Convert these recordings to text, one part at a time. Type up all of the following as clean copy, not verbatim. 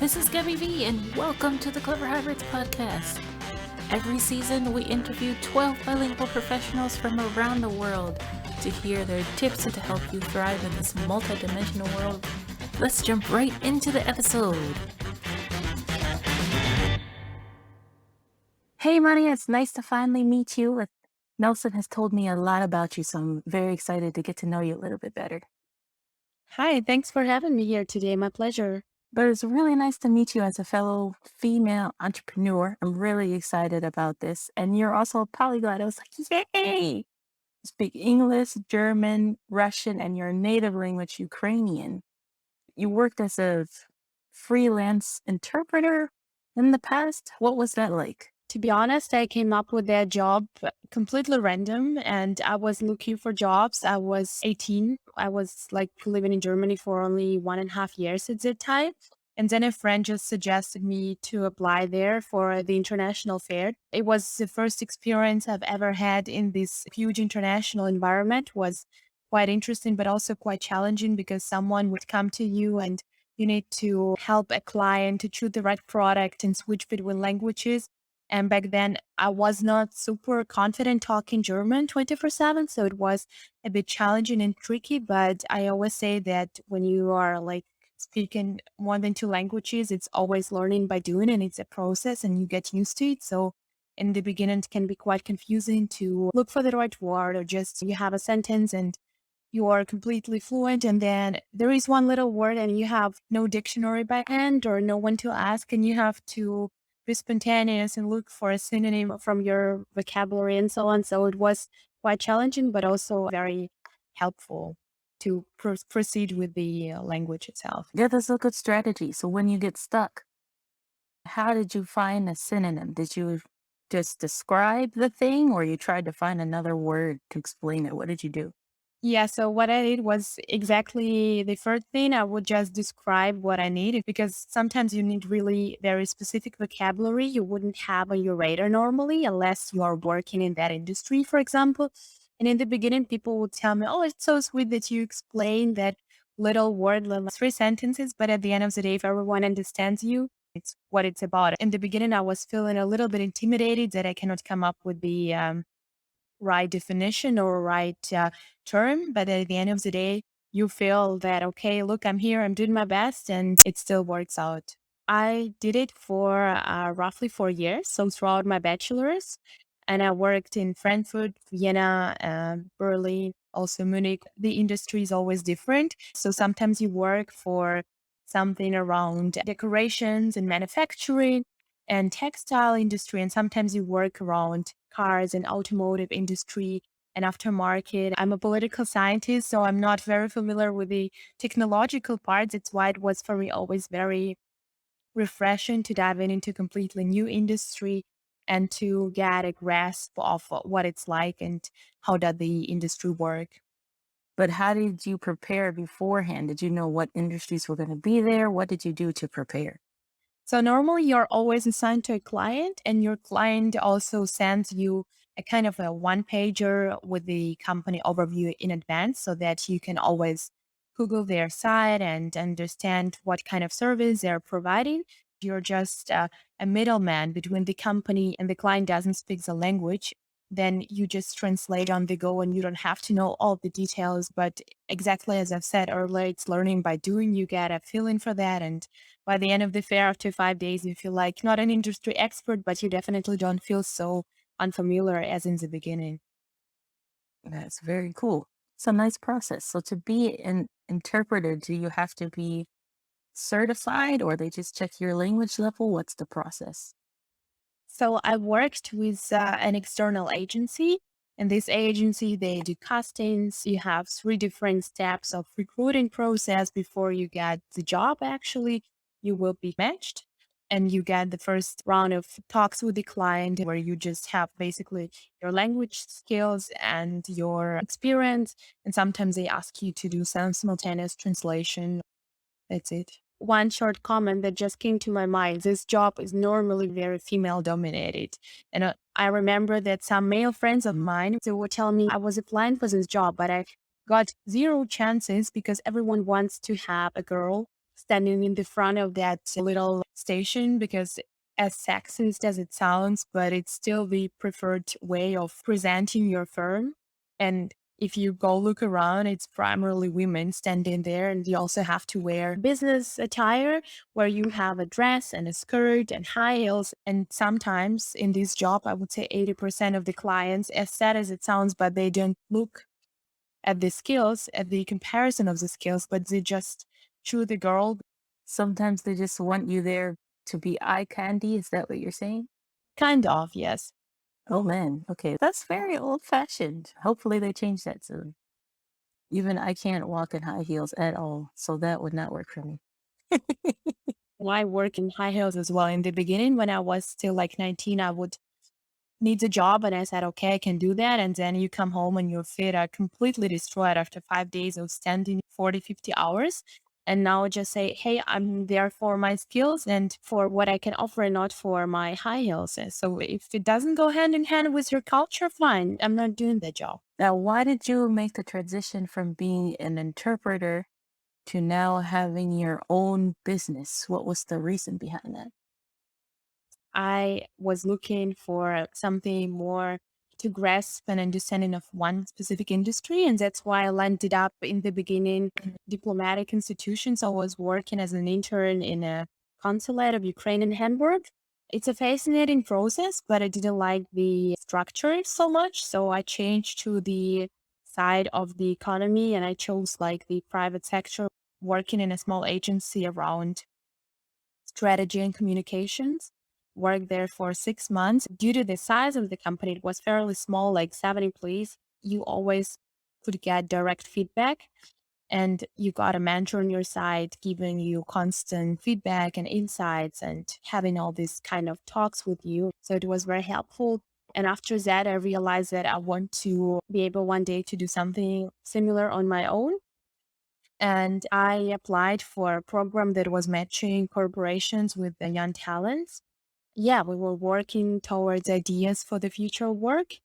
This is Gabby V, and welcome to the Clever Hybrids podcast. Every season, we interview 12 bilingual professionals from around the world to hear their tips to help you thrive in this multidimensional world. Let's jump right into the episode. Hey, Mariya, it's nice to finally meet you. Nelson has told me a lot about you, so I'm very excited to get to know you a little bit better. Hi, thanks for having me here today. My pleasure. But it's really nice to meet you as a fellow female entrepreneur. I'm really excited about this. And you're also a polyglot. I was like, yay! You speak English, German, Russian, and your native language, Ukrainian. You worked as a freelance interpreter in the past. What was that like? To be honest, I came up with that job completely random and I was looking for jobs. I was 18. I was living in Germany for only 1.5 years at that time. And then a friend just suggested me to apply there for the international fair. It was the first experience I've ever had in this huge international environment. Was quite interesting, but also quite challenging because someone would come to you and you need to help a client to choose the right product and switch between languages. And back then, I was not super confident talking German 24/7. So it was a bit challenging and tricky. But I always say that when you are speaking more than two languages, it's always learning by doing and it's a process and you get used to it. So in the beginning, it can be quite confusing to look for the right word or just you have a sentence and you are completely fluent and then there is one little word and you have no dictionary by hand or no one to ask and you have to be spontaneous and look for a synonym from your vocabulary and so on. So it was quite challenging, but also very helpful to proceed with the language itself. Yeah, that's a good strategy. So when you get stuck, how did you find a synonym? Did you just describe the thing or you tried to find another word to explain it? What did you do? Yeah, so what I did was exactly the first thing. I would just describe what I needed because sometimes you need really very specific vocabulary you wouldn't have on your radar normally unless you are working in that industry, for example. And in the beginning, people would tell me, "Oh, it's so sweet that you explained that little word, little three sentences." But at the end of the day, if everyone understands you, it's what it's about. In the beginning, I was feeling a little bit intimidated that I cannot come up with the right definition or right term. But at the end of the day, you feel that, okay, look, I'm here, I'm doing my best, and it still works out. I did it for roughly 4 years, so throughout my bachelor's. And I worked in Frankfurt, Vienna, Berlin, also Munich. The industry is always different. So sometimes you work for something around decorations and manufacturing and textile industry, and sometimes you work around cars and automotive industry and aftermarket. I'm a political scientist, so I'm not very familiar with the technological parts. It's why it was for me always very refreshing to dive into completely new industry and to get a grasp of what it's like and how does the industry work. But how did you prepare beforehand? Did you know what industries were going to be there? What did you do to prepare? So normally you're always assigned to a client and your client also sends you a kind of a one pager with the company overview in advance so that you can always Google their site and understand what kind of service they're providing. You're just a middleman between the company and the client doesn't speak the language. Then you just translate on the go and you don't have to know all the details. But exactly as I've said earlier, it's learning by doing. You get a feeling for that. And by the end of the fair, after 5 days, you feel like not an industry expert, but you definitely don't feel so unfamiliar as in the beginning. That's very cool. It's a nice process. So to be an interpreter, do you have to be certified or they just check your language level? What's the process? So I worked with an external agency. And this agency, they do castings. You have three different steps of recruiting process before you get the job. Actually, you will be matched and you get the first round of talks with the client where you just have basically your language skills and your experience. And sometimes they ask you to do some simultaneous translation. That's it. One short comment that just came to my mind. This job is normally very female dominated. And I remember that some male friends of mine, they would tell me I was applying for this job, but I got zero chances because everyone wants to have a girl standing in the front of that little station because as sexist as it sounds, but it's still the preferred way of presenting your firm. And if you go look around, it's primarily women standing there, and you also have to wear business attire where you have a dress and a skirt and high heels. And sometimes in this job, I would say 80% of the clients, as sad as it sounds, but they don't look at the skills, at the comparison of the skills, but they just choose the girl. Sometimes they just want you there to be eye candy. Is that what you're saying? Kind of, yes. Oh man, okay. That's very old fashioned. Hopefully they change that soon. Even I can't walk in high heels at all, so that would not work for me. I work in high heels as well. In the beginning, when I was still like 19, I would need a job. And I said, okay, I can do that. And then you come home and your feet are completely destroyed after 5 days of standing 40, 50 hours. And now I just say, hey, I'm there for my skills and for what I can offer and not for my high heels. And so if it doesn't go hand in hand with your culture, fine. I'm not doing the job. Now, why did you make the transition from being an interpreter to now having your own business? What was the reason behind that? I was looking for something more to grasp an understanding of one specific industry. And that's why I landed up in the beginning diplomatic institutions. I was working as an intern in a consulate of Ukraine in Hamburg. It's a fascinating process, but I didn't like the structure so much. So I changed to the side of the economy and I chose like the private sector, working in a small agency around strategy and communications. Worked there for 6 months. Due to the size of the company, it was fairly small, like 7 employees. You always could get direct feedback, and you got a mentor on your side giving you constant feedback and insights and having all these kind of talks with you. So it was very helpful. And after that, I realized that I want to be able one day to do something similar on my own, and I applied for a program that was matching corporations with the young talents. Yeah, we were working towards ideas for the future work.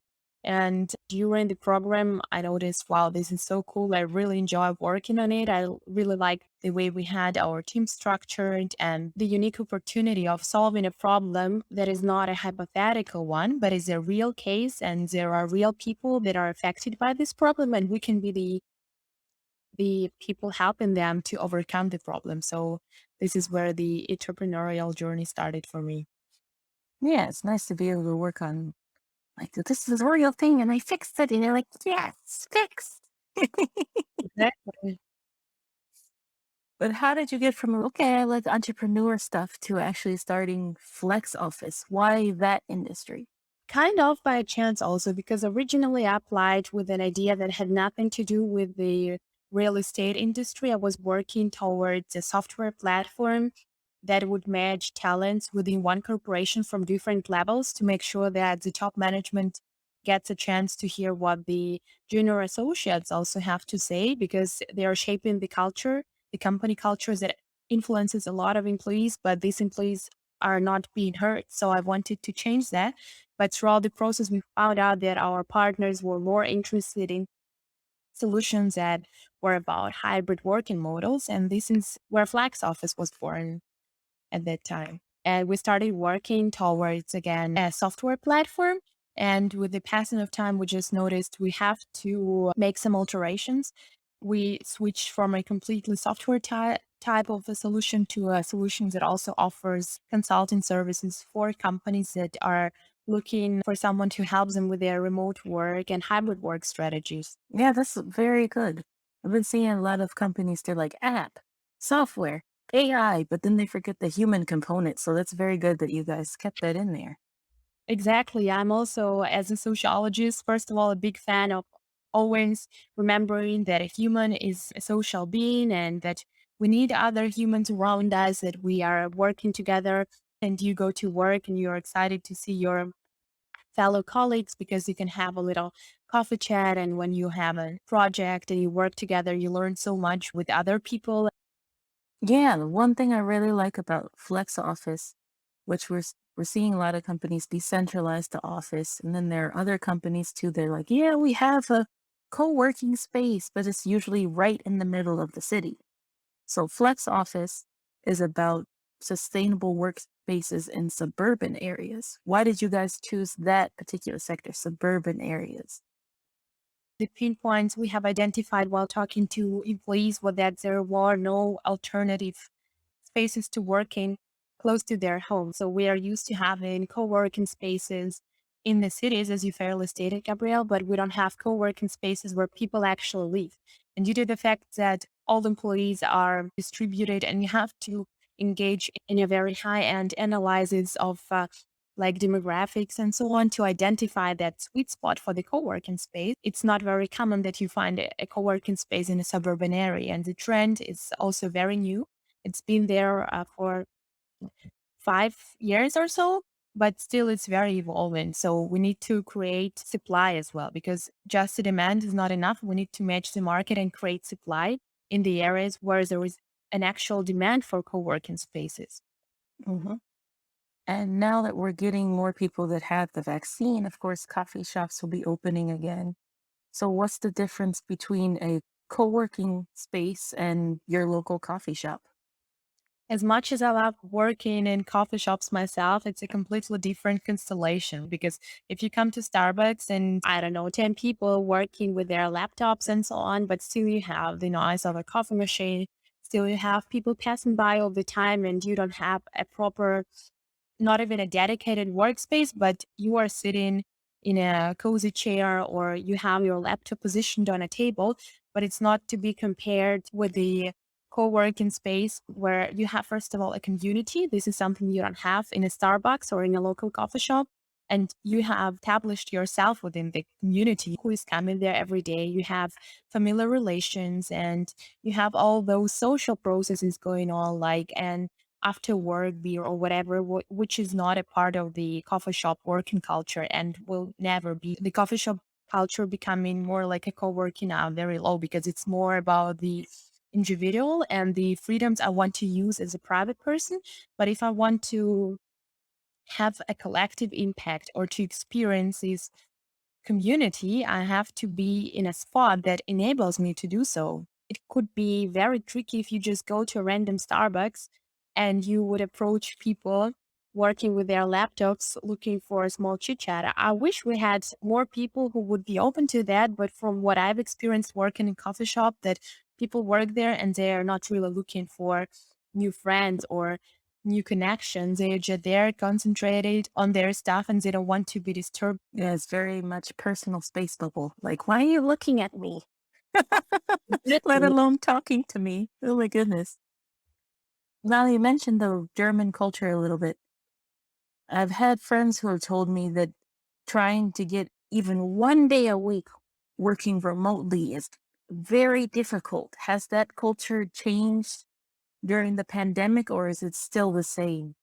And during the program, I noticed, wow, this is so cool. I really enjoy working on it. I really like the way we had our team structured and the unique opportunity of solving a problem that is not a hypothetical one, but is a real case. And there are real people that are affected by this problem. And we can be the people helping them to overcome the problem. So this is where the entrepreneurial journey started for me. Yeah, it's nice to be able to work on like this is a real thing and I fixed it. And they're like, yes, fixed. Exactly. But how did you get from okay, I like entrepreneur stuff to actually starting Flex Office? Why that industry? Kind of by chance also, because originally I applied with an idea that had nothing to do with the real estate industry. I was working towards a software platform that would match talents within one corporation from different levels to make sure that the top management gets a chance to hear what the junior associates also have to say, because they are shaping the culture, the company culture that influences a lot of employees, but these employees are not being heard. So I wanted to change that. But throughout the process, we found out that our partners were more interested in solutions that were about hybrid working models. And this is where FlexOffice was born at that time. And we started working towards, again, a software platform. And with the passing of time, we just noticed we have to make some alterations. We switched from a completely software type of a solution to a solution that also offers consulting services for companies that are looking for someone to help them with their remote work and hybrid work strategies. Yeah, that's very good. I've been seeing a lot of companies, they're like app, software, AI, but then they forget the human component. So that's very good that you guys kept that in there. Exactly. I'm also, as a sociologist, first of all, a big fan of always remembering that a human is a social being and that we need other humans around us, that we are working together. And you go to work and you're excited to see your fellow colleagues because you can have a little coffee chat. And when you have a project and you work together, you learn so much with other people. Yeah, the one thing I really like about Flex Office, which we're seeing a lot of companies decentralize the office, and then there are other companies too. They're like, yeah, we have a co-working space, but it's usually right in the middle of the city. So Flex Office is about sustainable workspaces in suburban areas. Why did you guys choose that particular sector, suburban areas? The pinpoints we have identified while talking to employees was that there were no alternative spaces to work in close to their home. So we are used to having co-working spaces in the cities, as you fairly stated, Gabrielle, but we don't have co-working spaces where people actually live. And due to the fact that all employees are distributed and you have to engage in a very high-end analysis of like demographics and so on to identify that sweet spot for the co-working space. It's not very common that you find a co-working space in a suburban area. And the trend is also very new. It's been there for 5 years or so, but still it's very evolving. So we need to create supply as well because just the demand is not enough. We need to match the market and create supply in the areas where there is an actual demand for co-working spaces. Mhm. And now that we're getting more people that have the vaccine, of course, coffee shops will be opening again. So, what's the difference between a co working space and your local coffee shop? As much as I love working in coffee shops myself, it's a completely different constellation because if you come to Starbucks and I don't know, 10 people working with their laptops and so on, but still you have the noise of a coffee machine, still you have people passing by all the time and you don't have a proper not even a dedicated workspace, but you are sitting in a cozy chair or you have your laptop positioned on a table, but it's not to be compared with the co-working space where you have, first of all, a community. This is something you don't have in a Starbucks or in a local coffee shop. And you have established yourself within the community who is coming there every day. You have familiar relations and you have all those social processes going on, like, and after work beer or whatever, which is not a part of the coffee shop working culture and will never be. The coffee shop culture becoming more like a co-working now, very low because it's more about the individual and the freedoms I want to use as a private person. But if I want to have a collective impact or to experience these community, I have to be in a spot that enables me to do so. It could be very tricky if you just go to a random Starbucks and you would approach people working with their laptops looking for a small chit chat. I wish we had more people who would be open to that, but from what I've experienced working in coffee shop, that people work there and they're not really looking for new friends or new connections. They're just there concentrated on their stuff and they don't want to be disturbed. Yeah, it's very much personal space bubble. Like, why are you looking at me? Let Literally. alone talking to me. Oh my goodness. Now you mentioned the German culture a little bit. I've had friends who have told me that trying to get even 1 day a week working remotely is very difficult. Has that culture changed during the pandemic or is it still the same?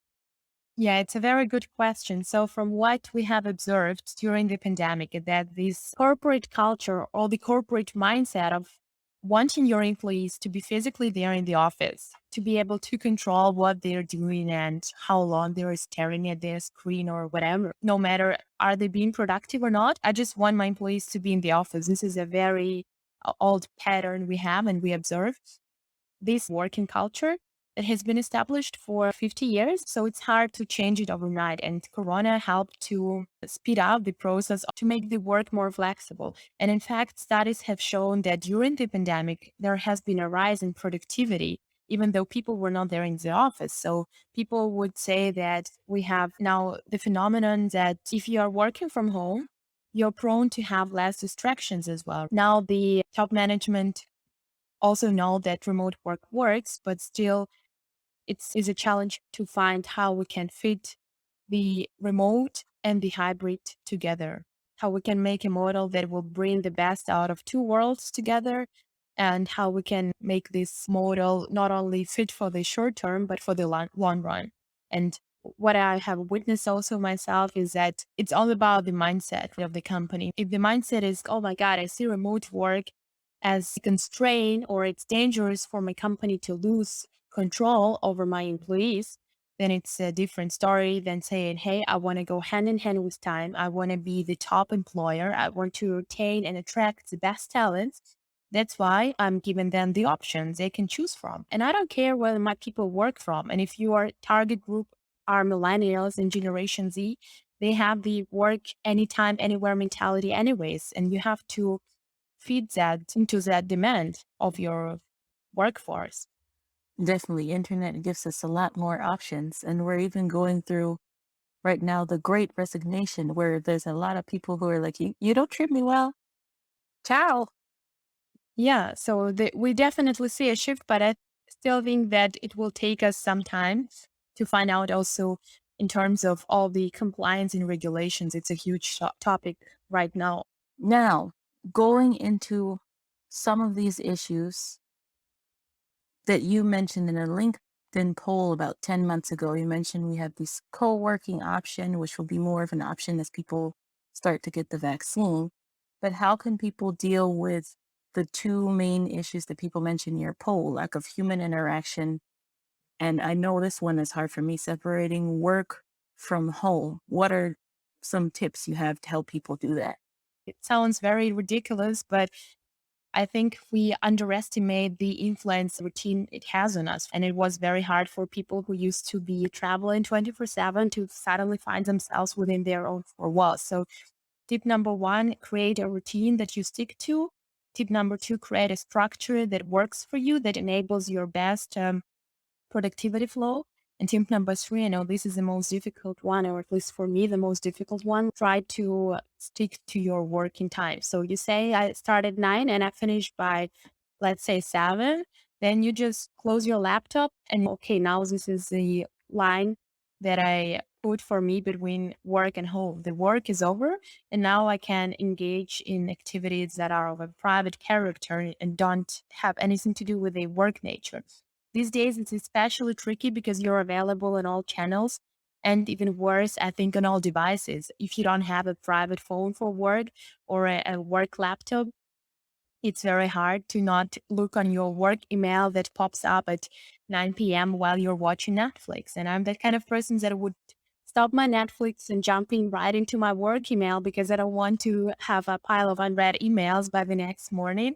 Yeah, it's a very good question. So, from what we have observed during the pandemic, is that this corporate culture or the corporate mindset of wanting your employees to be physically there in the office, to be able to control what they're doing and how long they're staring at their screen or whatever, no matter are they being productive or not. I just want my employees to be in the office. This is a very old pattern we have and we observe this working culture that has been established for 50 years. So it's hard to change it overnight. And Corona helped to speed up the process to make the work more flexible. And in fact, studies have shown that during the pandemic, there has been a rise in productivity, even though people were not there in the office. So people would say that we have now the phenomenon that if you are working from home, you're prone to have less distractions as well. Now, the top management also know that remote work works, but still it's is a challenge to find how we can fit the remote and the hybrid together. How we can make a model that will bring the best out of two worlds together and how we can make this model not only fit for the short term, but for the long run. And what I have witnessed also myself is that it's all about the mindset of the company. If the mindset is, oh my God, I see remote work as a constraint or it's dangerous for my company to lose control over my employees, then it's a different story than saying, hey, I want to go hand in hand with time. I want to be the top employer. I want to retain and attract the best talents. That's why I'm giving them the options they can choose from. And I don't care where my people work from. And if your target group are millennials and Generation Z, they have the work anytime, anywhere mentality, anyways. And you have to feed that into that demand of your workforce. Definitely, internet gives us a lot more options, and we're even going through right now the great resignation where there's a lot of people who are like, you don't treat me well. Ciao. Yeah, so we definitely see a shift, but I still think that it will take us some time to find out also in terms of all the compliance and regulations. It's a huge topic right now. Now, going into some of these issues that you mentioned in a LinkedIn poll about 10 months ago, you mentioned we have this co-working option, which will be more of an option as people start to get the vaccine. But how can people deal with the two main issues that people mentioned in your poll, lack of human interaction? And I know this one is hard for me, separating work from home. What are some tips you have to help people do that? It sounds very ridiculous, but I think we underestimate the influence routine it has on us. And it was very hard for people who used to be traveling 24/7 to suddenly find themselves within their own four walls. So tip number one, create a routine that you stick to. Tip number two, create a structure that works for you, that enables your best productivity flow. And tip number three, I know this is the most difficult one, or at least for me, the most difficult one. Try to stick to your working time. So you say I start at 9 and I finish by, let's say, 7. Then you just close your laptop and okay, now this is the line that I put for me between work and home. The work is over, and now I can engage in activities that are of a private character and don't have anything to do with a work nature. These days, it's especially tricky because you're available on all channels. And even worse, I think on all devices. If you don't have a private phone for work or a work laptop, it's very hard to not look on your work email that pops up at 9 p.m. while you're watching Netflix. And I'm that kind of person that would stop my Netflix and jumping right into my work email because I don't want to have a pile of unread emails by the next morning.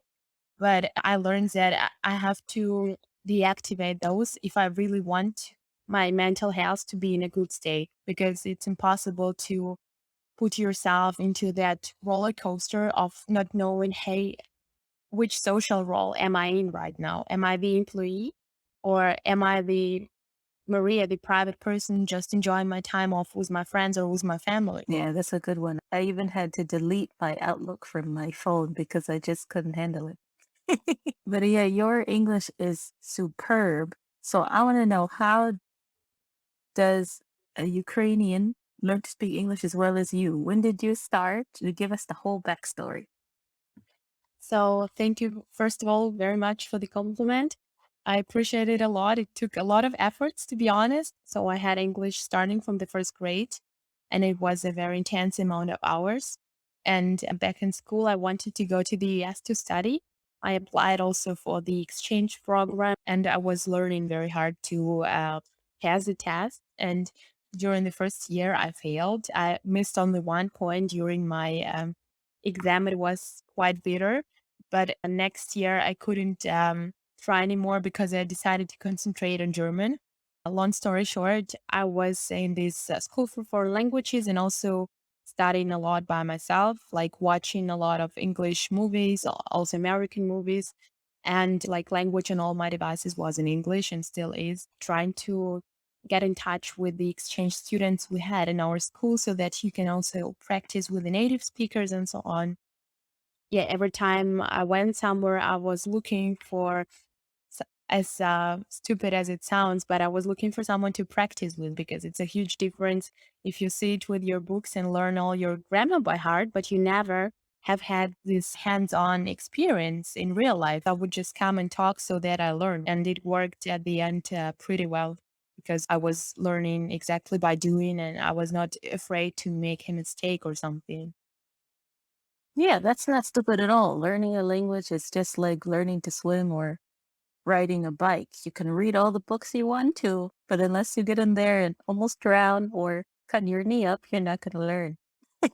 But I learned that I have to deactivate those if I really want my mental health to be in a good state because it's impossible to put yourself into that roller coaster of not knowing, hey, which social role am I in right now? Am I the employee or am I the Mariya, the private person, just enjoying my time off with my friends or with my family? Yeah, that's a good one. I even had to delete my Outlook from my phone because I just couldn't handle it. But yeah, your English is superb. So I want to know, how does a Ukrainian learn to speak English as well as you? When did you start? To give us the whole backstory. So thank you, first of all, very much for the compliment. I appreciate it a lot. It took a lot of efforts, to be honest. So I had English starting from the first grade, and it was a very intense amount of hours. And back in school, I wanted to go to the US to study. I applied also for the exchange program, and I was learning very hard to pass the test. And during the first year, I failed. I missed only 1 point during my exam. It was quite bitter, but next year I couldn't try anymore because I decided to concentrate on German. A long story short, I was in this school for foreign languages and also studying a lot by myself, like watching a lot of English movies, also American movies, and like language on all my devices was in English and still is. Trying to get in touch with the exchange students we had in our school so that you can also practice with the native speakers and so on. Yeah, every time I went somewhere, I was looking for, as stupid as it sounds, but I was looking for someone to practice with because it's a huge difference if you sit with your books and learn all your grammar by heart, but you never have had this hands on experience in real life. I would just come and talk so that I learned. And it worked at the end pretty well because I was learning exactly by doing and I was not afraid to make a mistake or something. Yeah, that's not stupid at all. Learning a language is just like learning to swim or riding a bike. You can read all the books you want to, but unless you get in there and almost drown or cut your knee up, you're not going to learn.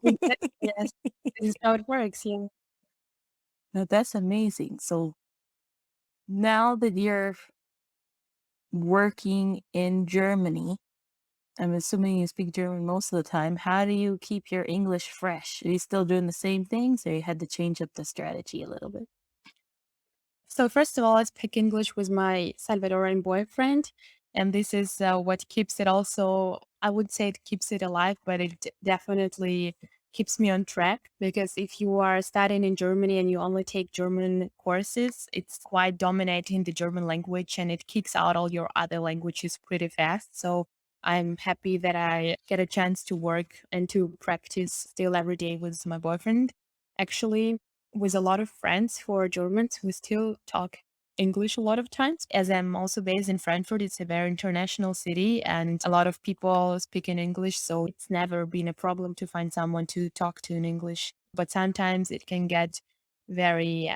Exactly, yes. This is how it works. Yeah. Now that's amazing. So now that you're working in Germany, I'm assuming you speak German most of the time. How do you keep your English fresh? Are you still doing the same things or you had to change up the strategy a little bit? So first of all, I speak English with my Salvadoran boyfriend, and this is what keeps it also. I would say it keeps it alive, but it definitely keeps me on track because if you are studying in Germany and you only take German courses, it's quite dominating the German language and it kicks out all your other languages pretty fast. So I'm happy that I get a chance to work and to practice still every day with my boyfriend. Actually, with a lot of friends who are Germans who still talk English a lot of times. As I'm also based in Frankfurt, it's a very international city and a lot of people speak in English. So it's never been a problem to find someone to talk to in English. But sometimes it can get very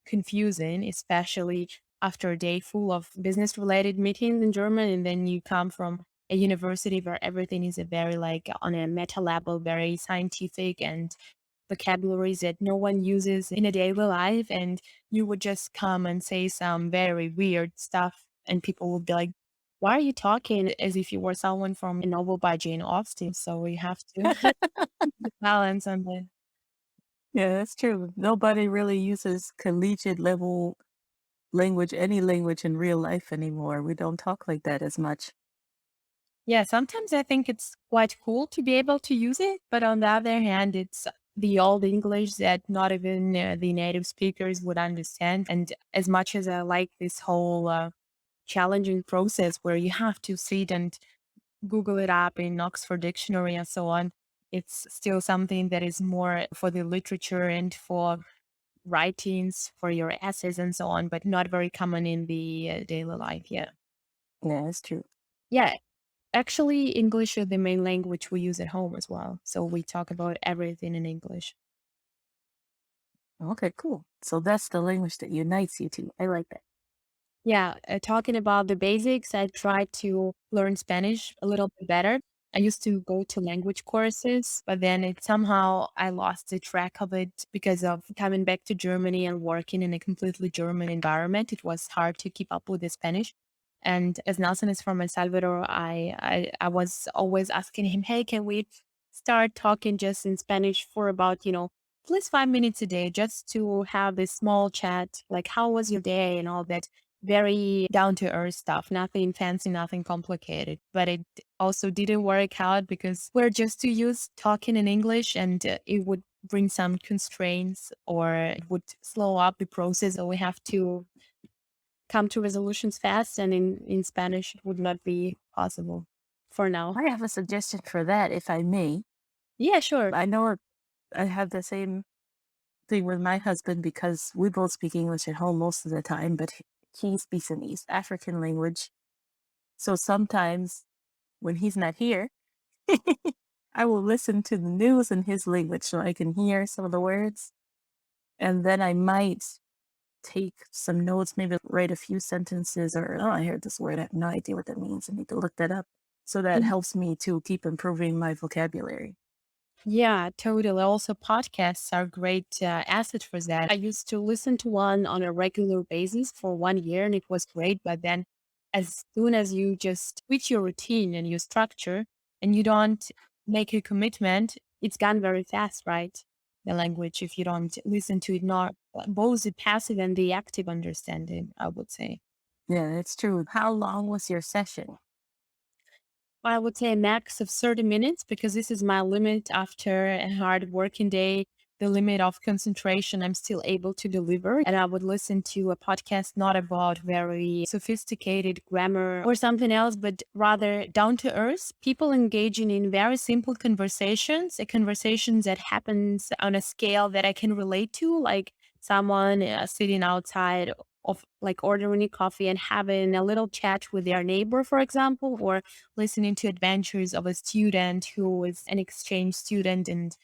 confusing, especially after a day full of business related meetings in German. And then you come from a university where everything is a very like on a meta level, very scientific and vocabularies that no one uses in a daily life, and you would just come and say some very weird stuff, and people would be like, "Why are you talking as if you were someone from a novel by Jane Austen?" So we have to balance on the. Yeah, that's true. Nobody really uses collegiate level language, any language in real life anymore. We don't talk like that as much. Yeah, sometimes I think it's quite cool to be able to use it, but on the other hand, it's the old English that not even the native speakers would understand. And as much as I like this whole challenging process where you have to sit and Google it up in Oxford Dictionary and so on, it's still something that is more for the literature and for writings, for your essays and so on, but not very common in the daily life. Yeah. Yeah, that's true. Yeah. Actually, English is the main language we use at home as well. So we talk about everything in English. Okay, cool. So that's the language that unites you two. I like that. Yeah, talking about the basics, I tried to learn Spanish a little bit better. I used to go to language courses, but then it somehow I lost the track of it because of coming back to Germany and working in a completely German environment. It was hard to keep up with the Spanish. And as Nelson is from El Salvador, I was always asking him, "Hey, can we start talking just in Spanish for about, at least 5 minutes a day, just to have this small chat, like how was your day and all that." Very down to earth stuff, nothing fancy, nothing complicated. But it also didn't work out because we're just too used talking in English and it would bring some constraints or it would slow up the process. So we have to come to resolutions fast. And in Spanish, it would not be possible for now. I have a suggestion for that, if I may. Yeah, sure. I know I have the same thing with my husband because we both speak English at home most of the time, but he speaks an East African language. So sometimes when he's not here, I will listen to the news in his language so I can hear some of the words. And then I might take some notes, maybe write a few sentences or, oh, I heard this word. I have no idea what that means. I need to look that up. So that helps me to keep improving my vocabulary. Yeah, totally. Also, podcasts are great asset for that. I used to listen to one on a regular basis for 1 year, and it was great. But then, as soon as you just switch your routine and your structure, and you don't make a commitment, it's gone very fast, right? The language, if you don't listen to it, not both the passive and the active understanding, I would say. Yeah, that's true. How long was your session? I would say a max of 30 minutes because this is my limit after a hard working day, the limit of concentration I'm still able to deliver. And I would listen to a podcast not about very sophisticated grammar or something else, but rather down to earth, people engaging in very simple conversations, a conversations that happens on a scale that I can relate to, like someone sitting outside of like ordering a coffee and having a little chat with their neighbor, for example, or listening to adventures of a student who is an exchange student and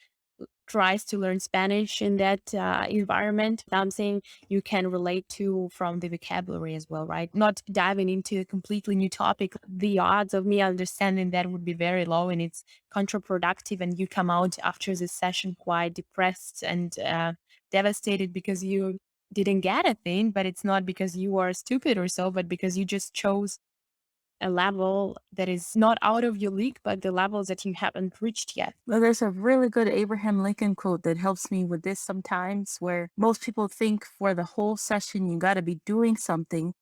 tries to learn Spanish in that environment. Something you can relate to from the vocabulary as well, right? Not diving into a completely new topic. The odds of me understanding that would be very low, and it's counterproductive. And you come out after this session quite depressed and devastated because you didn't get a thing, but it's not because you are stupid or so, but because you just chose a level that is not out of your league, but the levels that you haven't reached yet. Well, there's a really good Abraham Lincoln quote that helps me with this sometimes, where most people think for the whole session you got to be doing something,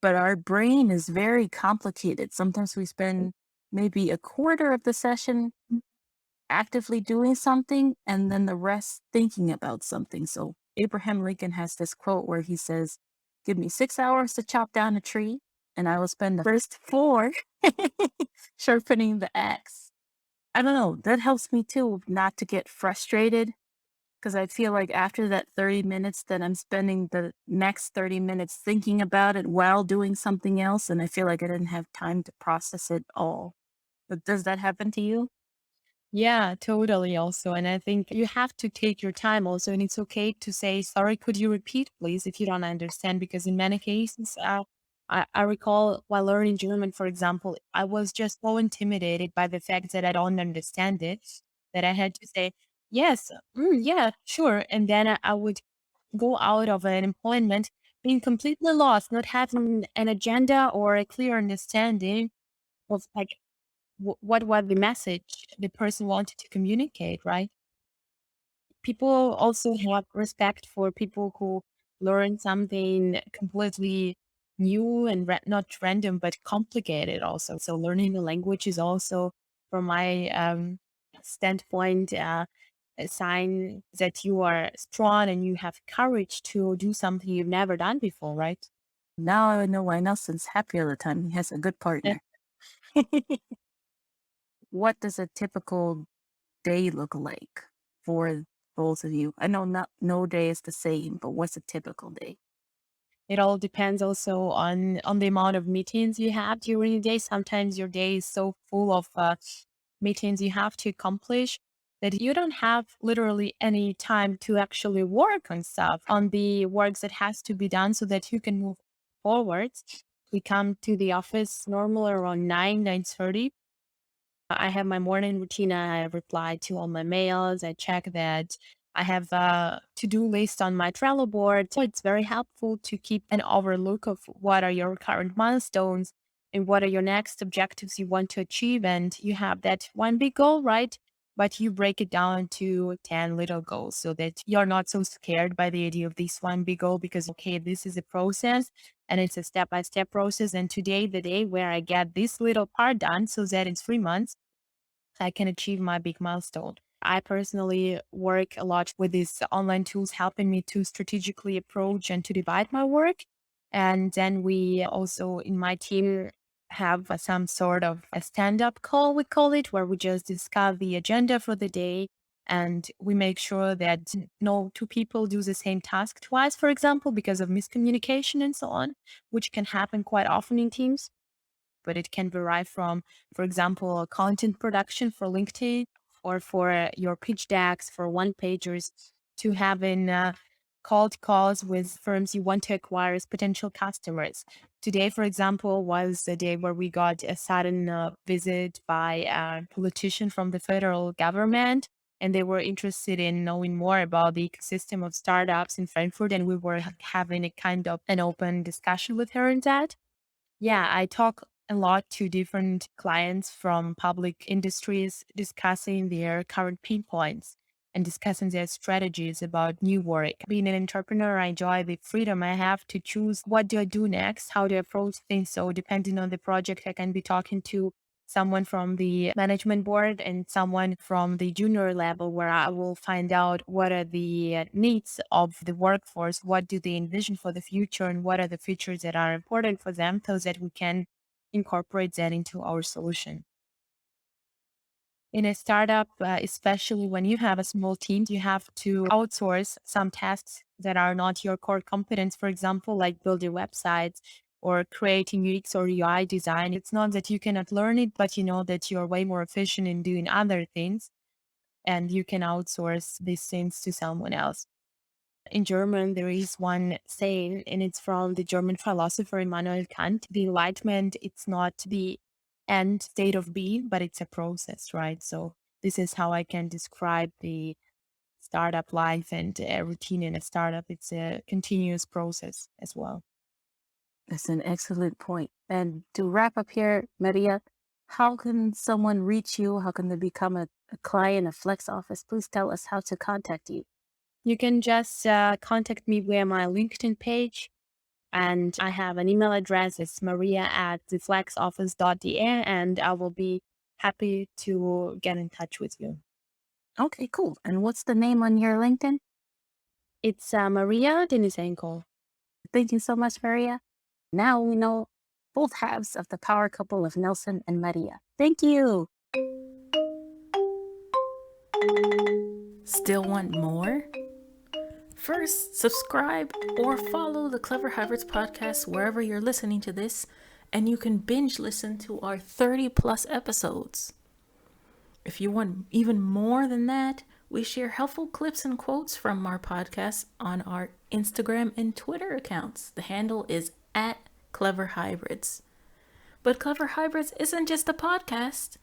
but our brain is very complicated. Sometimes we spend maybe a quarter of the session actively doing something and then the rest thinking about something. So Abraham Lincoln has this quote where he says, "Give me 6 hours to chop down a tree, and I will spend the first four sharpening the axe." I don't know. That helps me too, not to get frustrated, because I feel like after that 30 minutes that I'm spending the next 30 minutes thinking about it while doing something else, and I feel like I didn't have time to process it all. But does that happen to you? Yeah, totally. Also, and I think you have to take your time also, and it's okay to say, sorry, could you repeat, please, if you don't understand? Because in many cases, I recall while learning German, for example, I was just so intimidated by the fact that I don't understand it that I had to say, yes, yeah, sure. And then I would go out of an employment being completely lost, not having an agenda or a clear understanding of like what was the message the person wanted to communicate, right? People also have respect for people who learn something completely new and not random, but complicated also. So learning the language is also, from my standpoint, a sign that you are strong and you have courage to do something you've never done before, right? Now I know why Nelson's happy all the time. He has a good partner. What does a typical day look like for both of you? I know not no day is the same, but what's a typical day? It all depends also on the amount of meetings you have during the day. Sometimes your day is so full of meetings you have to accomplish that you don't have literally any time to actually work on stuff, on the works that has to be done so that you can move forward. We come to the office normal around 9:30. I have my morning routine. I reply to all my mails. I check that I have a to-do list on my Trello board. So it's very helpful to keep an overlook of what are your current milestones and what are your next objectives you want to achieve. And you have that one big goal, right? But you break it down to 10 little goals so that you're not so scared by the idea of this one big goal because, okay, this is a process and it's a step-by-step process. And today, the day where I get this little part done so that in 3 months, I can achieve my big milestone. I personally work a lot with these online tools helping me to strategically approach and to divide my work. And then we also in my team have some sort of a stand up call, we call it, where we just discuss the agenda for the day. And we make sure that no two people do the same task twice, for example, because of miscommunication and so on, which can happen quite often in teams, but it can vary from, for example, content production for LinkedIn or for your pitch decks for one pagers to having cold calls with firms you want to acquire as potential customers. Today, for example, was the day where we got a sudden visit by a politician from the federal government. And they were interested in knowing more about the ecosystem of startups in Frankfurt. And we were having a kind of an open discussion with her on that. Yeah, I talk a lot to different clients from public industries discussing their current pain points and discussing their strategies about new work. Being an entrepreneur, I enjoy the freedom I have to choose what do I do next, how do I approach things. So depending on the project, I can be talking to someone from the management board and someone from the junior level where I will find out what are the needs of the workforce, what do they envision for the future, and what are the features that are important for them so that we can incorporate that into our solution. In a startup, especially when you have a small team, you have to outsource some tasks that are not your core competence, for example, like building websites or creating UX or UI design. It's not that you cannot learn it, but you know that you're way more efficient in doing other things. and you can outsource these things to someone else. In German, there is one saying, and it's from the German philosopher Immanuel Kant. The enlightenment, it's not the end state of being, but it's a process, right? So this is how I can describe the startup life and a routine in a startup. It's a continuous process as well. That's an excellent point. And to wrap up here, Maria, how can someone reach you? How can they become a client of FlexOffice? Please tell us how to contact you. You can just contact me via my LinkedIn page. And I have an email address. It's maria@theflexoffice.de, and I will be happy to get in touch with you. Okay, cool. And what's the name on your LinkedIn? It's Mariya Denysenko. Thank you so much, Maria. Now we know both halves of the power couple of Nelson and Maria. Thank you. Still want more? First, subscribe or follow the Clever Hybrids podcast wherever you're listening to this, and you can binge listen to our 30 plus episodes. If you want even more than that, we share helpful clips and quotes from our podcast on our Instagram and Twitter accounts. The handle is @CleverHybrids. But Clever Hybrids isn't just a podcast.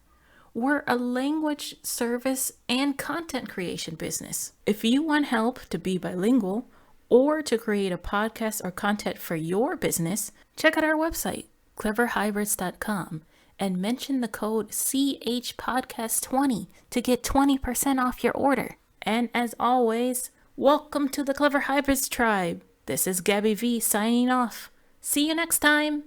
We're a language, service, and content creation business. If you want help to be bilingual or to create a podcast or content for your business, check out our website, cleverhybrids.com, and mention the code CHPodcast20 to get 20% off your order. And as always, welcome to the Clever Hybrids tribe. This is Gabby V signing off. See you next time.